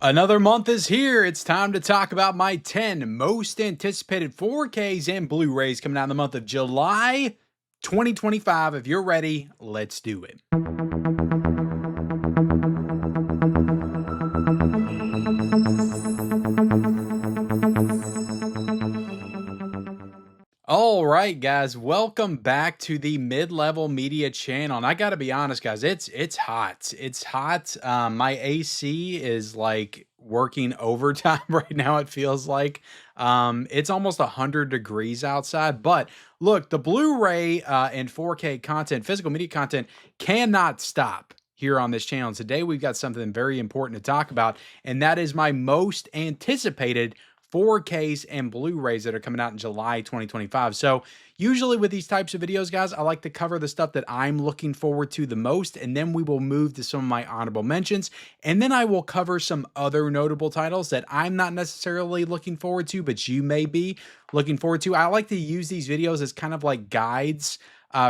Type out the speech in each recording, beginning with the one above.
Another month is here. It's time to talk about my 10 most anticipated 4Ks and Blu-rays coming out in the month of July 2025. If you're ready, let's do it. All right, guys, welcome back to the Mid-Level Media channel. And I got to be honest, guys, it's hot. It's hot. My AC is like working overtime right now. It feels like it's almost 100 degrees outside. But look, the Blu-ray and 4K content, physical media content, cannot stop here on this channel. And today we've got something very important to talk about, and that is my most anticipated 4Ks and Blu-rays that are coming out in July 2025. So usually with these types of videos, guys, I like to cover the stuff that I'm looking forward to the most, and then we will move to some of my honorable mentions, and then I will cover some other notable titles that I'm not necessarily looking forward to, but you may be looking forward to. I like to use these videos as kind of like guides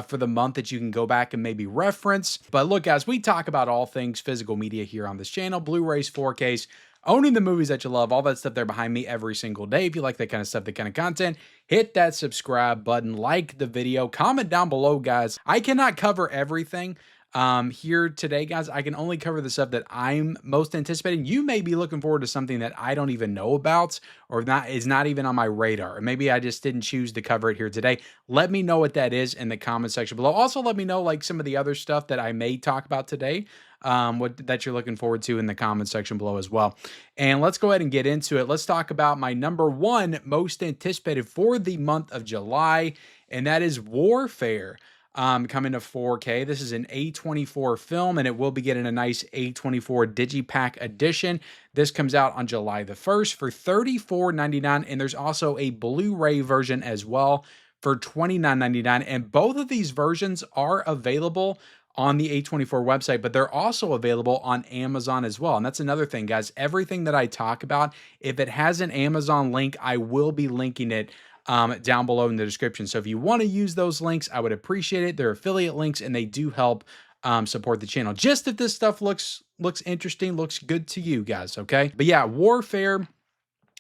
for the month that you can go back and maybe reference. But look, guys, we talk about all things physical media here on this channel: Blu-rays, 4Ks, owning the movies that you love, all that stuff there behind me every single day. If you like that kind of stuff, that kind of content, hit that subscribe button, like the video, comment down below, guys. I cannot cover everything here today, guys. I can only cover the stuff that I'm most anticipating. You may be looking forward to something that I don't even know about, or not is not even on my radar. Or maybe I just didn't choose to cover it here today. Let me know what that is in the comment section below. Also, let me know like some of the other stuff that I may talk about today, what that you're looking forward to in the comment section below as well. And let's go ahead and get into it. Let's talk about my number one most anticipated for the month of July, and that is Warfare. Coming to 4K. This is an A24 film, and it will be getting a nice A24 Digipack edition. This comes out on July the 1st for $34.99, and there's also a Blu-ray version as well for $29.99, and both of these versions are available on the A24 website, but they're also available on Amazon as well. And that's another thing, guys. Everything that I talk about, if it has an Amazon link, I will be linking it down below in the description. So if you want to use those links, I would appreciate it. They're affiliate links, and they do help support the channel. Just if this stuff looks interesting, looks good to you guys, okay? But yeah, Warfare,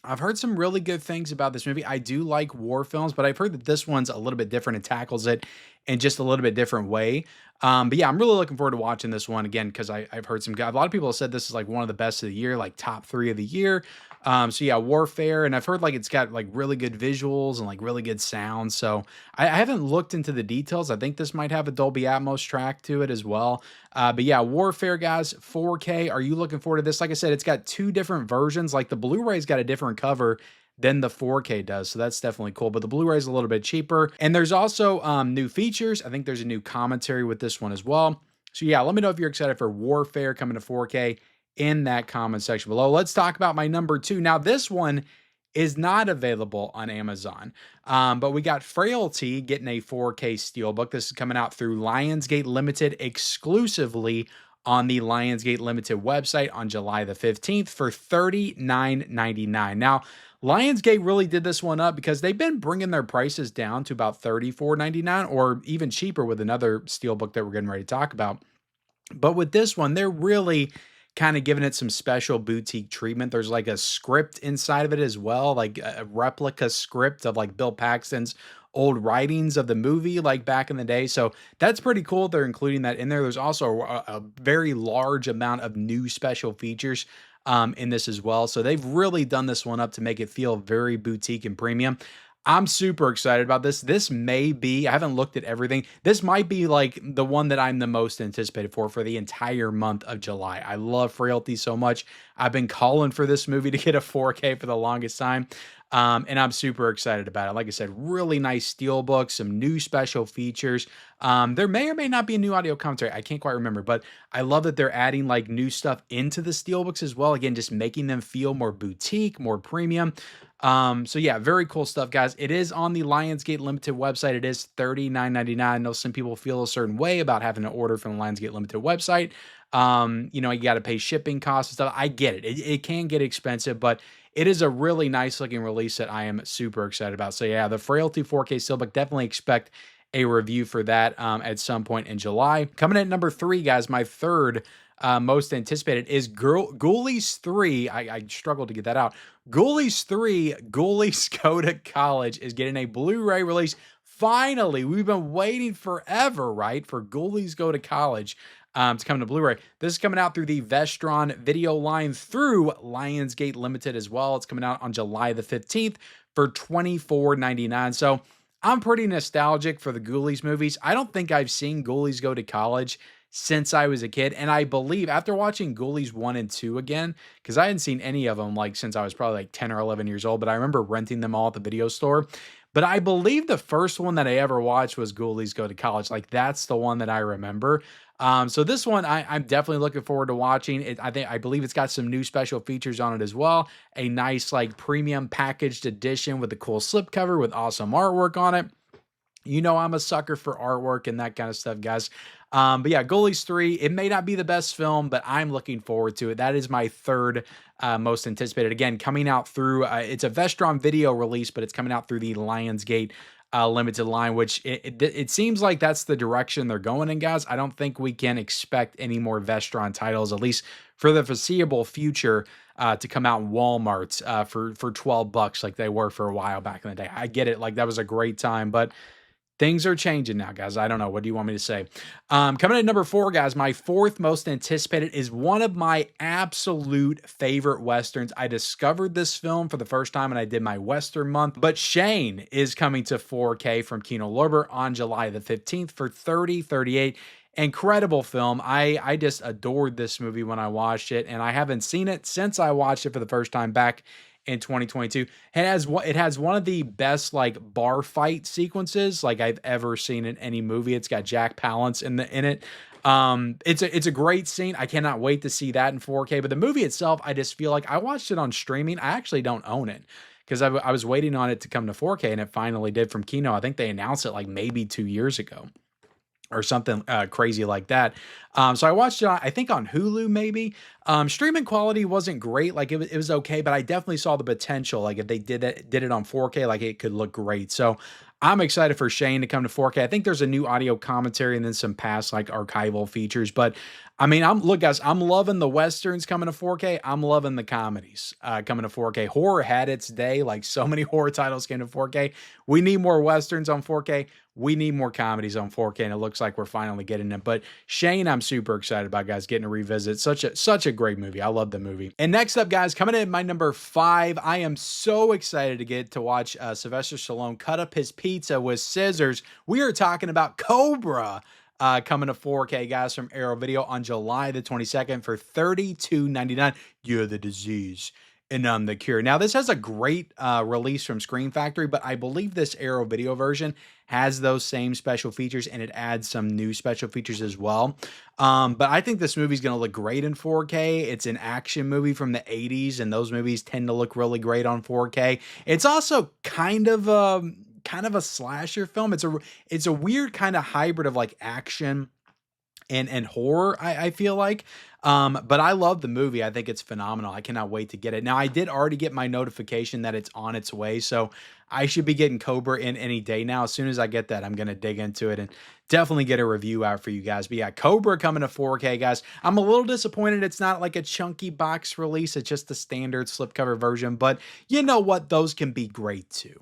I've heard some really good things about this movie. I do like war films, but I've heard that this one's a little bit different and tackles it in just a little bit different way. But yeah, I'm really looking forward to watching this one again, because I've heard a lot of people have said this is like one of the best of the year, like top 3 of the year. So yeah, Warfare, and I've heard like it's got like really good visuals and like really good sound. So I haven't looked into the details. I think this might have a Dolby Atmos track to it as well. But yeah, Warfare, guys, 4K. Are you looking forward to this? Like I said, it's got 2 different versions. Like the Blu-ray's got a different cover than the 4K does, so that's definitely cool. But the Blu-ray is a little bit cheaper, and there's also new features. I think there's a new commentary with this one as well. So yeah, let me know if you're excited for Warfare coming to 4K in that comment section below. Let's talk about my number 2. Now, this one is not available on Amazon, but we got Frailty getting a 4K steelbook. This is coming out through Lionsgate Limited exclusively on the Lionsgate Limited website on July the 15th for $39.99. Now, Lionsgate really did this one up because they've been bringing their prices down to about $34.99 or even cheaper with another steelbook that we're getting ready to talk about. But with this one, they're really kind of giving it some special boutique treatment. There's like a script inside of it as well, like a replica script of like Bill Paxton's old writings of the movie, like back in the day. So that's pretty cool. They're including that in there. There's also a very large amount of new special features in this as well. So they've really done this one up to make it feel very boutique and premium. I'm super excited about this. This may be, I haven't looked at everything. This might be like the one that I'm the most anticipated for the entire month of July. I love Frailty so much. I've been calling for this movie to get a 4K for the longest time. And I'm super excited about it. Like I said, really nice steelbook, some new special features. There may or may not be a new audio commentary. I can't quite remember, but I love that they're adding like new stuff into the steelbooks as well. Again, just making them feel more boutique, more premium. So yeah, very cool stuff, guys. It is on the Lionsgate Limited website. It is $39.99. I know some people feel a certain way about having to order from the Lionsgate Limited website. You know, you got to pay shipping costs and stuff. I get it. It can get expensive, but it is a really nice looking release that I am super excited about. So yeah, the Frailty 4K Steelbook, definitely expect a review for that at some point in July. Coming at number 3, guys, my third most anticipated is Ghoulies 3. I struggled to get that out. Ghoulies 3, Ghoulies Go to College is getting a Blu-ray release. Finally, we've been waiting forever, right, for Ghoulies Go to College to come to Blu-ray. This is coming out through the Vestron video line through Lionsgate Limited as well. It's coming out on July the 15th for $24.99. So I'm pretty nostalgic for the Ghoulies movies. I don't think I've seen Ghoulies Go to College since I was a kid. And I believe after watching Ghoulies 1 and 2 again, because I hadn't seen any of them like since I was probably like 10 or 11 years old, but I remember renting them all at the video store. But I believe the first one that I ever watched was Ghoulies Go to College. Like that's the one that I remember. So this one I'm definitely looking forward to watching it. I believe it's got some new special features on it as well. A nice like premium packaged edition with a cool slipcover with awesome artwork on it. You know, I'm a sucker for artwork and that kind of stuff, guys. But yeah, Ghoulies 3, it may not be the best film, but I'm looking forward to it. That is my third most anticipated. Again, coming out through, it's a Vestron video release, but it's coming out through the Lionsgate limited line, which it seems like that's the direction they're going in, guys. I don't think we can expect any more Vestron titles, at least for the foreseeable future, to come out in Walmart for $12 like they were for a while back in the day. I get it. Like that was a great time, but things are changing now, guys. I don't know. What do you want me to say? Coming at number 4, guys, my fourth most anticipated is one of my absolute favorite Westerns. I discovered this film for the first time and I did my Western month, but Shane is coming to 4K from Kino Lorber on July the 15th for $30.38. Incredible film. I just adored this movie when I watched it, and I haven't seen it since I watched it for the first time back in 2022. It has one of the best like bar fight sequences like I've ever seen in any movie. It's got Jack Palance in it. It's a great scene. I cannot wait to see that in 4K. But the movie itself, I just feel like I watched it on streaming. I actually don't own it because I was waiting on it to come to 4K, and it finally did from Kino. I think they announced it like maybe 2 years ago or something crazy like that. So I watched it, I think on Hulu maybe. Streaming quality wasn't great. Like it was okay, but I definitely saw the potential. Like if they did it on 4K, like it could look great. So I'm excited for Shane to come to 4K. I think there's a new audio commentary and then some past like archival features. But I mean, look, guys, I'm loving the Westerns coming to 4K. I'm loving the comedies coming to 4K. Horror had its day. Like so many horror titles came to 4K. We need more Westerns on 4K. We need more comedies on 4K, and it looks like we're finally getting them. But Shane, I'm super excited about, guys, getting to revisit. Such a great movie. I love the movie. And next up, guys, coming in at my number 5, I am so excited to get to watch Sylvester Stallone cut up his pizza with scissors. We are talking about Cobra. Coming to 4K, guys, from Arrow Video on July the 22nd for $32.99. You're the disease and I'm the cure. Now, this has a great release from Screen Factory, but I believe this Arrow Video version has those same special features, and it adds some new special features as well. But I think this movie's going to look great in 4K. It's an action movie from the 80s, and those movies tend to look really great on 4K. It's also kind of a slasher film. It's a weird kind of hybrid of like action and horror, I feel like. But I love the movie. I think it's phenomenal. I cannot wait to get it. Now, I did already get my notification that it's on its way, so I should be getting Cobra in any day now. As soon as I get that, I'm going to dig into it and definitely get a review out for you guys. But yeah, Cobra coming to 4K, guys. I'm a little disappointed it's not like a chunky box release. It's just the standard slipcover version, but you know what? Those can be great too.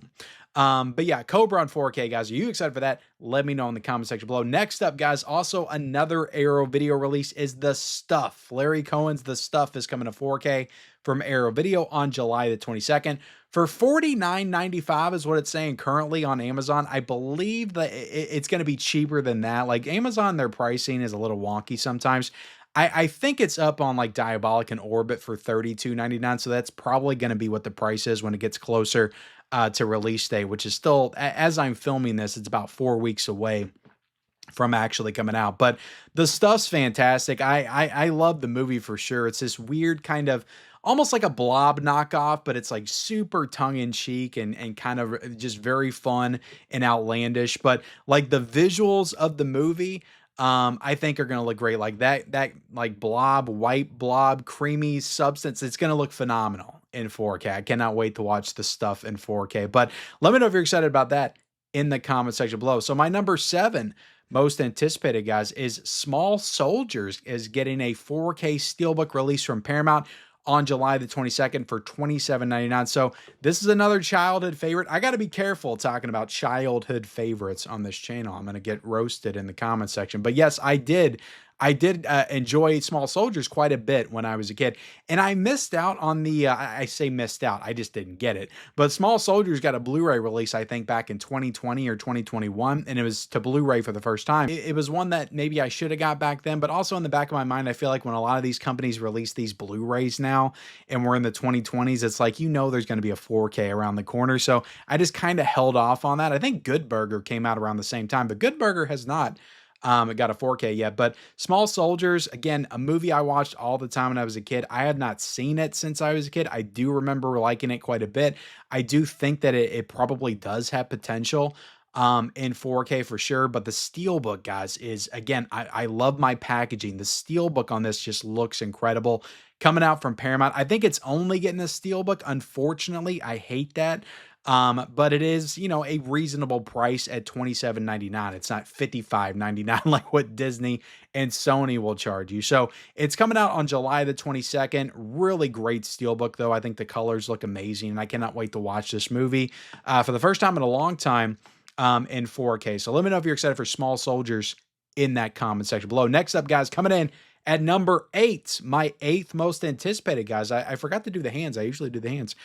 But yeah, Cobra on 4K, guys. Are you excited for that? Let me know in the comment section below. Next up, guys, also another Arrow Video release is The Stuff. Larry Cohen's The Stuff is coming to 4K from Arrow Video on July the 22nd for $49.95 is what it's saying currently on Amazon. I believe that it's going to be cheaper than that. Like Amazon, their pricing is a little wonky sometimes. I think it's up on like Diabolic and Orbit for $32.99. So that's probably going to be what the price is when it gets closer to release date, which is still, as I'm filming this, it's about 4 weeks away from actually coming out. But The Stuff's fantastic. I love the movie for sure. It's this weird kind of almost like a Blob knockoff, but it's like super tongue-in-cheek and kind of just very fun and outlandish. But like the visuals of the movie, I think are going to look great. Like that like blob, white blob, creamy substance. It's going to look phenomenal in 4K. I cannot wait to watch The Stuff in 4K, but let me know if you're excited about that in the comment section below. So my number 7 most anticipated, guys, is Small Soldiers is getting a 4K Steelbook release from Paramount on July the 22nd for $27.99. So this is another childhood favorite. I got to be careful talking about childhood favorites on this channel. I'm going to get roasted in the comment section. But yes, I did enjoy Small Soldiers quite a bit when I was a kid. And I missed out on the, I say missed out, I just didn't get it. But Small Soldiers got a Blu-ray release, I think, back in 2020 or 2021. And it was to Blu-ray for the first time. It was one that maybe I should have got back then. But also in the back of my mind, I feel like when a lot of these companies release these Blu-rays now, and we're in the 2020s, it's like, there's going to be a 4K around the corner. So I just kind of held off on that. I think Good Burger came out around the same time, but Good Burger has not it got a 4K yet. But Small Soldiers, again, a movie I watched all the time when I was a kid. I had not seen it since I was a kid. I do remember liking it quite a bit. I do think that it probably does have potential in 4K for sure. But the Steelbook, guys, is, again, I love my packaging. The Steelbook on this just looks incredible. Coming out from Paramount. I think it's only getting a Steelbook. Unfortunately, I hate that. But it is, a reasonable price at $27.99. It's not $55.99 like what Disney and Sony will charge you. So it's coming out on July the 22nd. Really great Steelbook, though. I think the colors look amazing, and I cannot wait to watch this movie for the first time in a long time in 4K. So let me know if you're excited for Small Soldiers in that comment section below. Next up, guys, coming in at number 8, my 8th most anticipated, guys. I forgot to do the hands. I usually do the hands.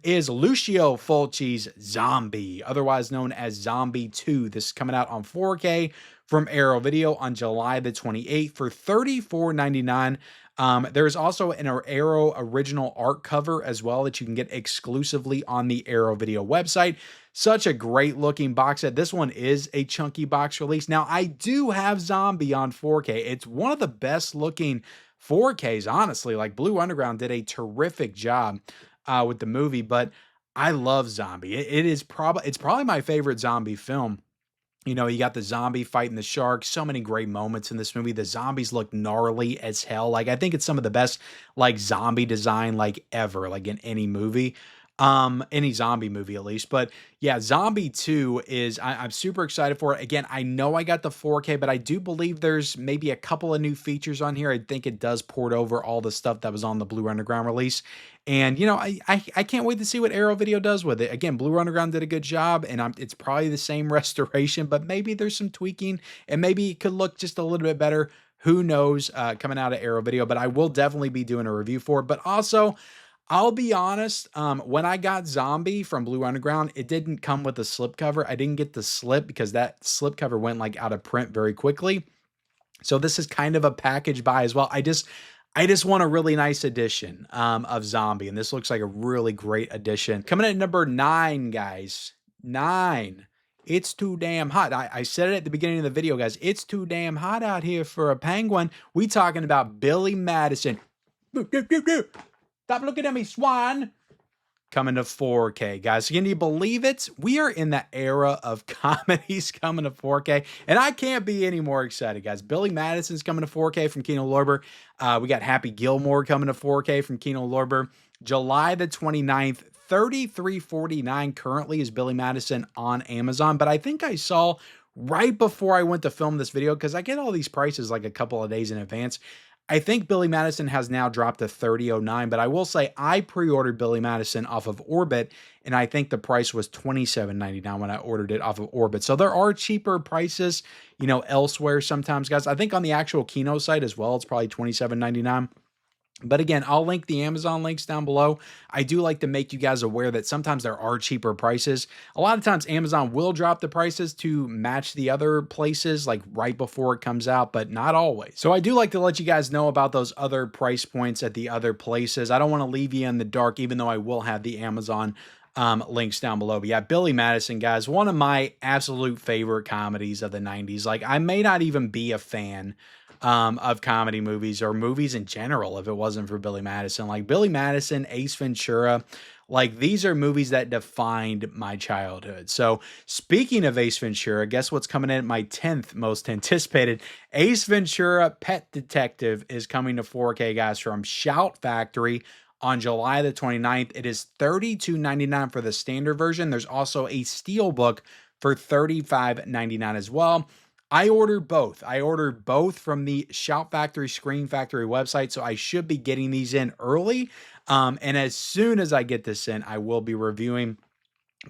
Is Lucio Fulci's Zombie, otherwise known as Zombie 2. This is coming out on 4K from Arrow Video on July the 28th for $34.99. There's also an Arrow original art cover as well that you can get exclusively on the Arrow Video website. Such a great looking box set. This one is a chunky box release. Now, I do have Zombie on 4K. It's one of the best looking 4Ks, honestly. Like, Blue Underground did a terrific job with the movie, but I love Zombie. It's probably my favorite zombie film. You got the zombie fighting the shark. So many great moments in this movie. The zombies look gnarly as hell. Like, I think it's some of the best, like, zombie design, like, ever, like, in any movie. Any zombie movie at least. But yeah, Zombie 2 is, I'm super excited for it. Again, I know I got the 4K, but I do believe there's maybe a couple of new features on here. I think it does port over all the stuff that was on the Blue Underground release. And, I can't wait to see what Arrow Video does with it. Again, Blue Underground did a good job, and it's probably the same restoration, but maybe there's some tweaking, and maybe it could look just a little bit better. Who knows, coming out of Arrow Video, but I will definitely be doing a review for it. But also, I'll be honest, when I got Zombie from Blue Underground, it didn't come with a slipcover. I didn't get the slip because that slipcover went like out of print very quickly. So this is kind of a package buy as well. I just want a really nice edition of Zombie, and this looks like a really great edition. Coming in at number 9, guys. 9. It's too damn hot. I said it at the beginning of the video, guys. It's too damn hot out here for a penguin. We talking about Billy Madison. Stop looking at me, swan. Coming to 4K, guys. Can you believe it? We are in the era of comedies coming to 4K, and I can't be any more excited, guys. Billy Madison's coming to 4K from Kino Lorber. We got Happy Gilmore coming to 4K from Kino Lorber. July the 29th, $33.49 currently is Billy Madison on Amazon, but I think I saw right before I went to film this video, because I get all these prices like a couple of days in advance. I think Billy Madison has now dropped to $30.09, but I will say I pre-ordered Billy Madison off of Orbit, and I think the price was $27.99 when I ordered it off of Orbit. So there are cheaper prices, elsewhere sometimes, guys. I think on the actual Kino site as well, it's probably $27.99. But again, I'll link the Amazon links down below. I do like to make you guys aware that sometimes there are cheaper prices. A lot of times Amazon will drop the prices to match the other places, like right before it comes out, but not always. So I do like to let you guys know about those other price points at the other places. I don't want to leave you in the dark, even though I will have the Amazon links down below. But yeah, Billy Madison, guys, one of my absolute favorite comedies of the 90s. Like, I may not even be a fan of comedy movies or movies in general if it wasn't for Billy Madison. Like, Billy Madison, Ace Ventura, like, these are movies that defined my childhood. So speaking of Ace Ventura, guess what's coming in at my 10th most anticipated? Ace Ventura Pet Detective is coming to 4K, guys, from Shout Factory on July the 29th. It is $32.99 for the standard version. There's also a steelbook for $35.99 as well. I ordered both. I ordered both from the Shout Factory Screen Factory website, so I should be getting these in early. And as soon as I get this in, I will be reviewing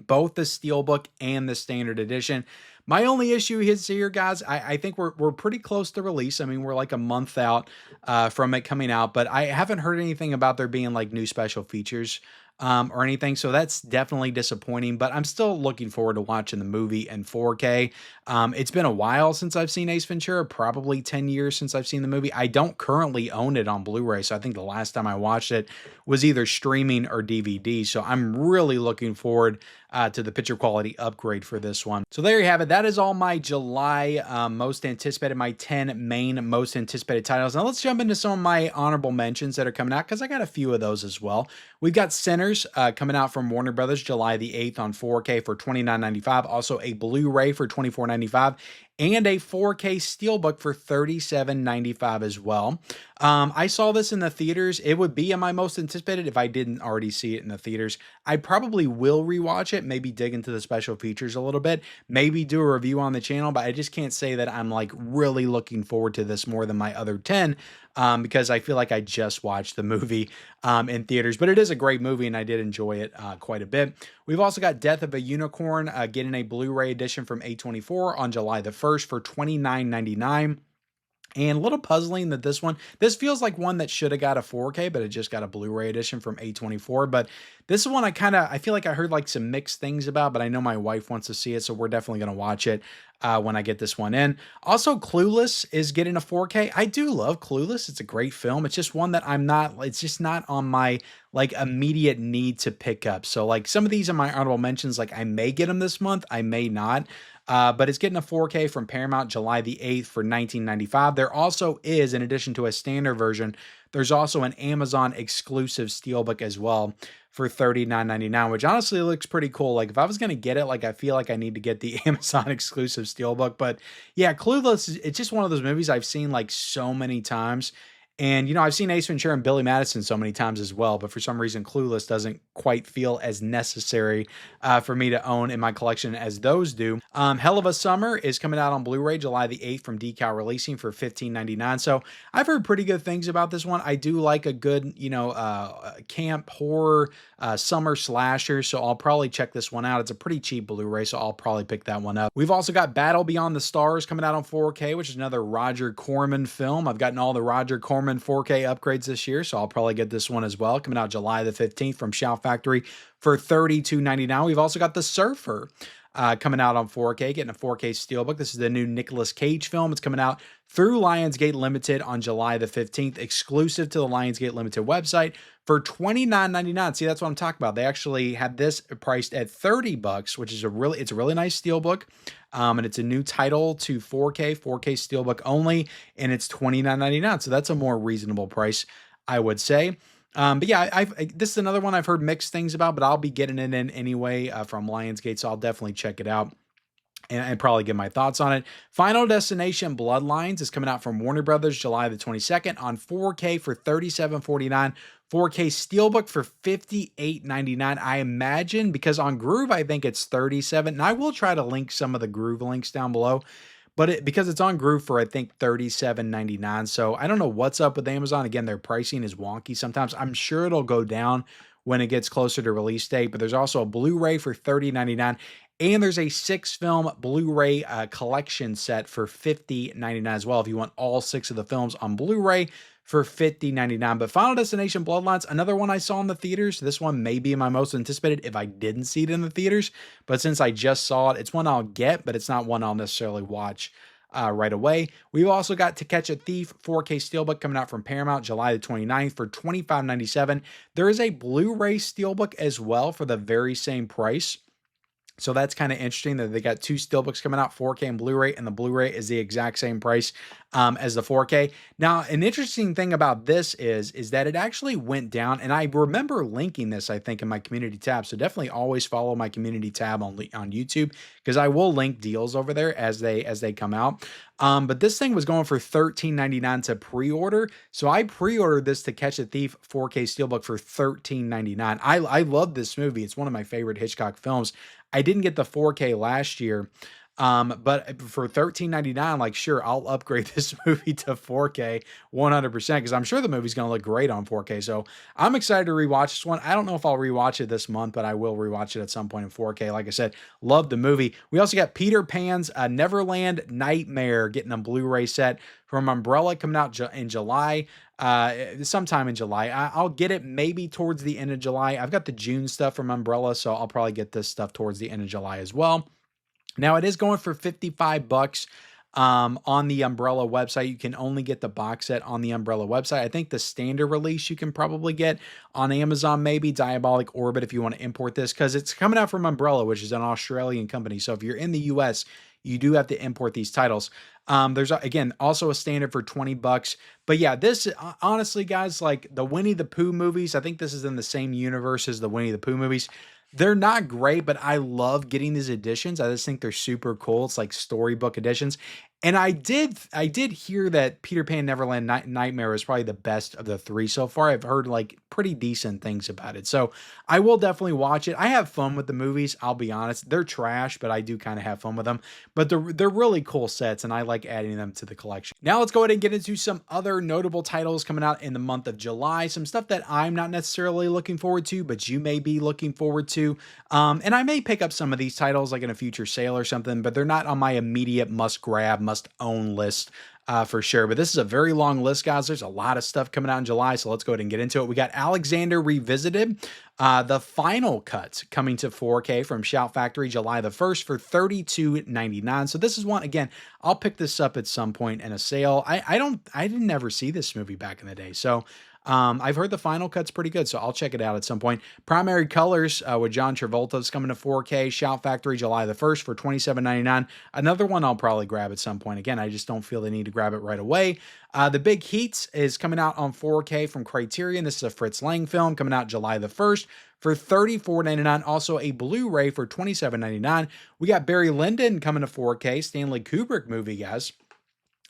both the Steelbook and the Standard Edition. My only issue is here, guys. I think we're pretty close to release. I mean, we're like a month out from it coming out, but I haven't heard anything about there being like new special features or anything. So that's definitely disappointing, but I'm still looking forward to watching the movie in 4K. It's been a while since I've seen Ace Ventura, probably 10 years since I've seen the movie. I don't currently own it on Blu-ray, so I think the last time I watched it was either streaming or DVD. So I'm really looking forward to the picture quality upgrade for this one. So there you have it. That is all my July most anticipated, my 10 main most anticipated titles. Now let's jump into some of my honorable mentions that are coming out, because I got a few of those as well. We've got Sinners coming out from Warner Brothers July the 8th on 4K for $29.95. Also a Blu-ray for $24.95. And a 4K Steelbook for $37.95 as well. I saw this in the theaters. It would be in my most anticipated if I didn't already see it in the theaters. I probably will rewatch it, maybe dig into the special features a little bit, maybe do a review on the channel, but I just can't say that I'm like really looking forward to this more than my other 10 because I feel like I just watched the movie in theaters. But it is a great movie, and I did enjoy it quite a bit. We've also got Death of a Unicorn getting a Blu-ray edition from A24 on July the 1st for $29.99. And a little puzzling that this feels like one that should have got a 4K, but it just got a Blu-ray edition from A24. But this is one I feel like I heard like some mixed things about, but I know my wife wants to see it, so we're definitely going to watch it when I get this one in. Also, Clueless is getting a 4K. I do love Clueless. It's a great film. It's just one that it's just not on my like immediate need to pick up. So like some of these are my honorable mentions, like I may get them this month, I may not. But it's getting a 4K from Paramount July the 8th for $19.95. There also is, in addition to a standard version, there's also an Amazon exclusive Steelbook as well for $39.99, which honestly looks pretty cool. Like if I was going to get it, like I feel like I need to get the Amazon exclusive Steelbook. But yeah, Clueless, it's just one of those movies I've seen like so many times. And, I've seen Ace Ventura and Billy Madison so many times as well, but for some reason, Clueless doesn't quite feel as necessary for me to own in my collection as those do. Hell of a Summer is coming out on Blu-ray July the 8th from Decal Releasing for $15.99. So I've heard pretty good things about this one. I do like a good, camp horror summer slasher, so I'll probably check this one out. It's a pretty cheap Blu-ray, so I'll probably pick that one up. We've also got Battle Beyond the Stars coming out on 4K, which is another Roger Corman film. I've gotten all the Roger Corman 4K upgrades this year, so I'll probably get this one as well. Coming out July the 15th from Shout Factory for $32.99. We've also got The Surfer coming out on 4K, getting a 4K Steelbook. This is the new Nicolas Cage film. It's coming out through Lionsgate Limited on July the 15th, exclusive to the Lionsgate Limited website for $29.99. See, that's what I'm talking about. They actually had this priced at $30, which is it's a really nice Steelbook. And it's a new title to 4K Steelbook only, and it's $29.99. So that's a more reasonable price, I would say. But yeah, this is another one I've heard mixed things about, but I'll be getting it in anyway from Lionsgate, so I'll definitely check it out and probably give my thoughts on it. Final Destination Bloodlines is coming out from Warner Brothers July the 22nd on 4K for $37.49. 4K Steelbook for $58.99. I imagine, because on Groove, I think it's $37. And I will try to link some of the Groove links down below. But because it's on Groove for, I think, $37.99. So I don't know what's up with Amazon. Again, their pricing is wonky sometimes. I'm sure it'll go down when it gets closer to release date. But there's also a Blu-ray for $30.99. And there's a 6-film Blu-ray collection set for $50.99 as well, if you want all 6 of the films on Blu-ray for $50.99. But Final Destination Bloodlines, another one I saw in the theaters. This one may be my most anticipated if I didn't see it in the theaters. But since I just saw it, it's one I'll get, but it's not one I'll necessarily watch right away. We've also got To Catch a Thief 4K Steelbook coming out from Paramount July the 29th for $25.97. There is a Blu-ray Steelbook as well for the very same price. So that's kind of interesting that they got 2 Steelbooks coming out, 4K and Blu-ray, and the Blu-ray is the exact same price. as the 4K. Now, an interesting thing about this is that it actually went down, and I remember linking this, I think, in my community tab. So definitely always follow my community tab on YouTube, because I will link deals over there as they come out. But this thing was going for $13.99 to pre-order. So I pre-ordered this To Catch a Thief 4K Steelbook for $13.99. I love this movie. It's one of my favorite Hitchcock films. I didn't get the 4K last year. But for $13.99, like, sure, I'll upgrade this movie to 4K 100%, because I'm sure the movie's going to look great on 4K. So I'm excited to rewatch this one. I don't know if I'll rewatch it this month, but I will rewatch it at some point in 4K. Like I said, love the movie. We also got Peter Pan's Neverland Nightmare getting a Blu-ray set from Umbrella, coming out in July. Sometime in July. I'll get it maybe towards the end of July. I've got the June stuff from Umbrella, so I'll probably get this stuff towards the end of July as well. Now, it is going for $55 on the Umbrella website. You can only get the box set on the Umbrella website. I think the standard release you can probably get on Amazon, maybe Diabolic Orbit, if you want to import this, because it's coming out from Umbrella, which is an Australian company. So if you're in the US, you do have to import these titles. There's, again, also a standard for $20. But yeah, this, honestly, guys, like the Winnie the Pooh movies, I think this is in the same universe as the Winnie the Pooh movies. They're not great, but I love getting these editions. I just think they're super cool. It's like storybook editions. And I did hear that Peter Pan Neverland Nightmare is probably the best of the three so far. I've heard like pretty decent things about it. So I will definitely watch it. I have fun with the movies. I'll be honest. They're trash, but I do kind of have fun with them. But they're really cool sets, and I like adding them to the collection. Now let's go ahead and get into some other notable titles coming out in the month of July. Some stuff that I'm not necessarily looking forward to, but you may be looking forward to. And I may pick up some of these titles like in a future sale or something, but they're not on my immediate must grab, must own list for sure. But this is a very long list, guys. There's a lot of stuff coming out in July, so let's go ahead and get into it. We got Alexander Revisited, the final cut, coming to 4K from Shout Factory July the 1st for $32.99. So this is one, again, I'll pick this up at some point in a sale. I didn't ever see this movie back in the day, so I've heard the final cut's pretty good, so I'll check it out at some point. Primary Colors with John Travolta is coming to 4K. Shout Factory July the 1st for $27.99. Another one I'll probably grab at some point. Again, I just don't feel the need to grab it right away. The Big Heat is coming out on 4K from Criterion. This is a Fritz Lang film coming out July the 1st for $34.99. Also a Blu-ray for $27.99. We got Barry Lyndon coming to 4K. Stanley Kubrick movie, guys.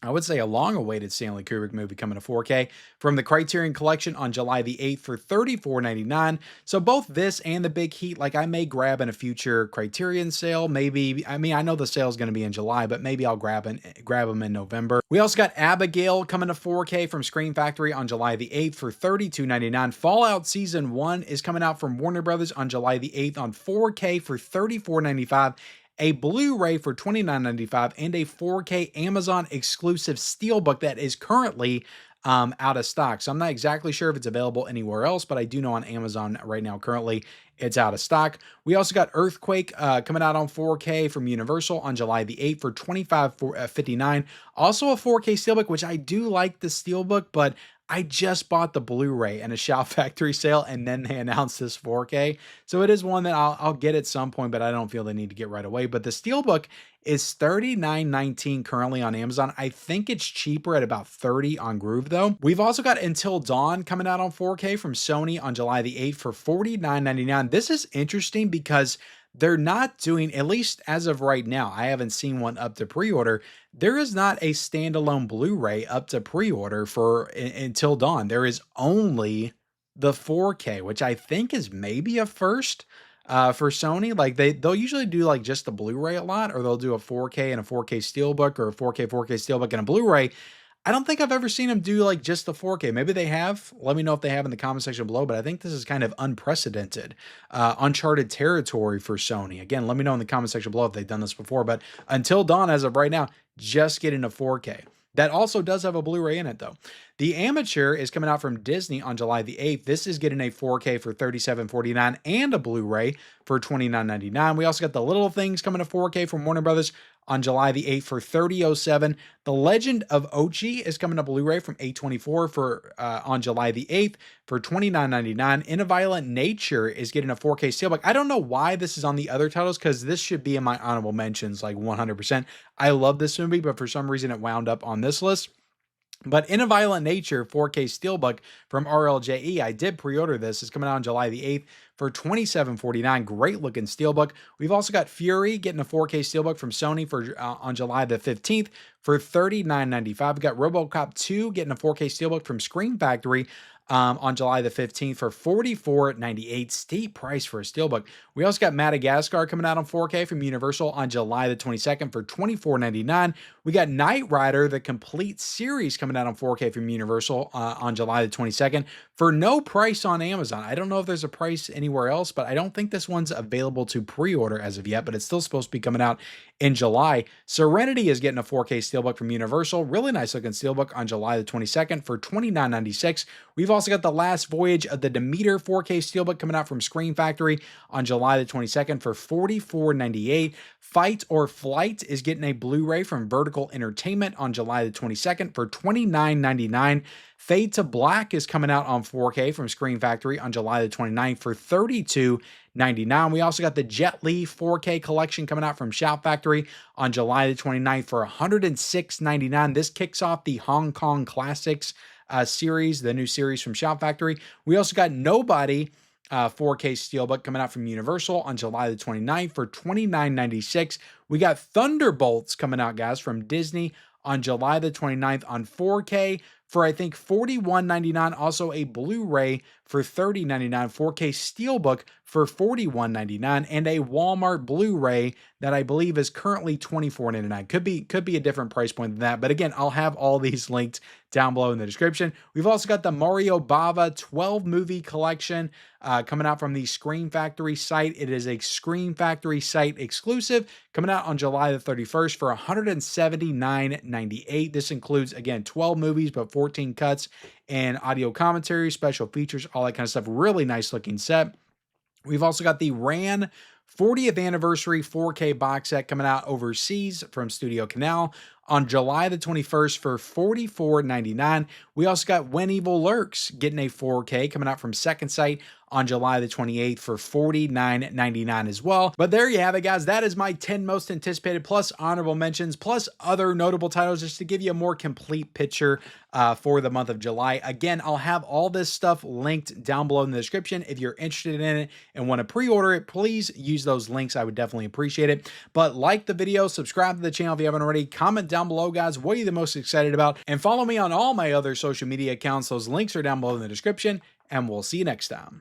I would say a long-awaited Stanley Kubrick movie coming to 4K from the Criterion Collection on July the 8th for $34.99. So both this and The Big Heat, like, I may grab in a future Criterion sale. Maybe, I mean, I know the sale is going to be in July, but maybe I'll grab them in November. We also got Abigail coming to 4K from Screen Factory on July the 8th for $32.99. Fallout Season 1 is coming out from Warner Brothers on July the 8th on 4K for $34.95. A Blu-ray for $29.95, and a 4K Amazon exclusive Steelbook that is currently out of stock. So I'm not exactly sure if it's available anywhere else, but I do know on Amazon right now currently it's out of stock. We also got Earthquake coming out on 4K from Universal on July the 8th for $25.59. Also a 4K Steelbook, which I do like the Steelbook, but I just bought the Blu-ray in a Shout Factory sale, and then they announced this 4K. So it is one that I'll get at some point, but I don't feel the need to get right away. But the Steelbook is $39.19 currently on Amazon. I think it's cheaper at about $30 on Groove, though. We've also got Until Dawn coming out on 4K from Sony on July the 8th for $49.99. This is interesting because they're not doing, at least as of right now, I haven't seen one up to pre-order. There is not a standalone Blu-ray up to pre-order for Until Dawn. There is only the 4K, which I think is maybe a first for Sony. Like they'll usually do like just the Blu-ray a lot, or they'll do a 4K and a 4K Steelbook, or a 4K Steelbook and a Blu-ray. I don't think I've ever seen them do like just the 4K. Maybe they have. Let me know if they have in the comment section below, but I think this is kind of unprecedented, uncharted territory for Sony. Again, let me know in the comment section below if they've done this before, but Until Dawn, as of right now, just getting a 4K. That also does have a Blu-ray in it, though. The Amateur is coming out from Disney on July the 8th. This is getting a 4K for $37.49 and a Blu-ray for $29.99. We also got The Little Things coming to 4K from Warner Brothers on July the 8th for $30.07. The Legend of Ochi is coming to Blu-ray from A24 for on July the 8th for $29.99. In a Violent Nature is getting a 4K Steelbook. I don't know why this is on the other titles, because this should be in my honorable mentions like 100%. I love this movie, but for some reason it wound up on this list. But In a Violent Nature 4K Steelbook from RLJE, I did pre-order this. It's coming out on July the 8th for $27.49. Great looking Steelbook. We've also got Fury getting a 4K Steelbook from Sony for on July the 15th for $39.95. We got RoboCop 2 getting a 4K Steelbook from Screen Factory on July the 15th for $44.98. Steep price for a Steelbook. We also got Madagascar coming out on 4K from Universal on July the 22nd for $24.99. We got Knight Rider, the complete series, coming out on 4K from Universal on July the 22nd for no price on Amazon. I don't know if there's a price anywhere else, but I don't think this one's available to pre-order as of yet, but it's still supposed to be coming out in July. Serenity is getting a 4K Steelbook from Universal. Really nice looking Steelbook on July the 22nd for $29.96. We've also got The Last Voyage of the Demeter 4K Steelbook coming out from Screen Factory on July the 22nd for $44.98. Fight or Flight is getting a Blu-ray from Vertical Entertainment on July the 22nd for $29.99. Fade to Black is coming out on 4K from Screen Factory on July the 29th for $32.99. We also got the Jet Li 4K collection coming out from Shout Factory on July the 29th for $106.99. This kicks off the Hong Kong Classics series, the new series from Shout Factory. We also got Nobody 4K Steelbook coming out from Universal on July the 29th for $29.96. We got Thunderbolts coming out, guys, from Disney on July the 29th on 4K for, I think, $41.99. Also a Blu-ray for $30.99. 4K Steelbook for $41.99. And a Walmart Blu-ray that I believe is currently $24.99. Could be a different price point than that. But again, I'll have all these linked down below in the description. We've also got the Mario Bava 12 movie collection coming out from the Screen Factory site. It is a Screen Factory site exclusive, coming out on July the 31st for $179.98. This includes, again, 12 movies, but 14 cuts and audio commentary, special features, all that kind of stuff. Really nice looking set. We've also got the Ran 40th Anniversary 4K box set coming out overseas from Studio Canal on July the 21st for $44.99. We also got When Evil Lurks getting a 4K coming out from Second Sight on July the 28th for $49.99 as well. But there you have it, guys. That is my 10 most anticipated plus honorable mentions plus other notable titles, just to give you a more complete picture for the month of July. Again, I'll have all this stuff linked down below in the description. If you're interested in it and want to pre-order it, please use those links. I would definitely appreciate it. But like the video, subscribe to the channel if you haven't already, comment down below, guys, what are you the most excited about, and follow me on all my other social media accounts. Those links are down below in the description, and we'll see you next time.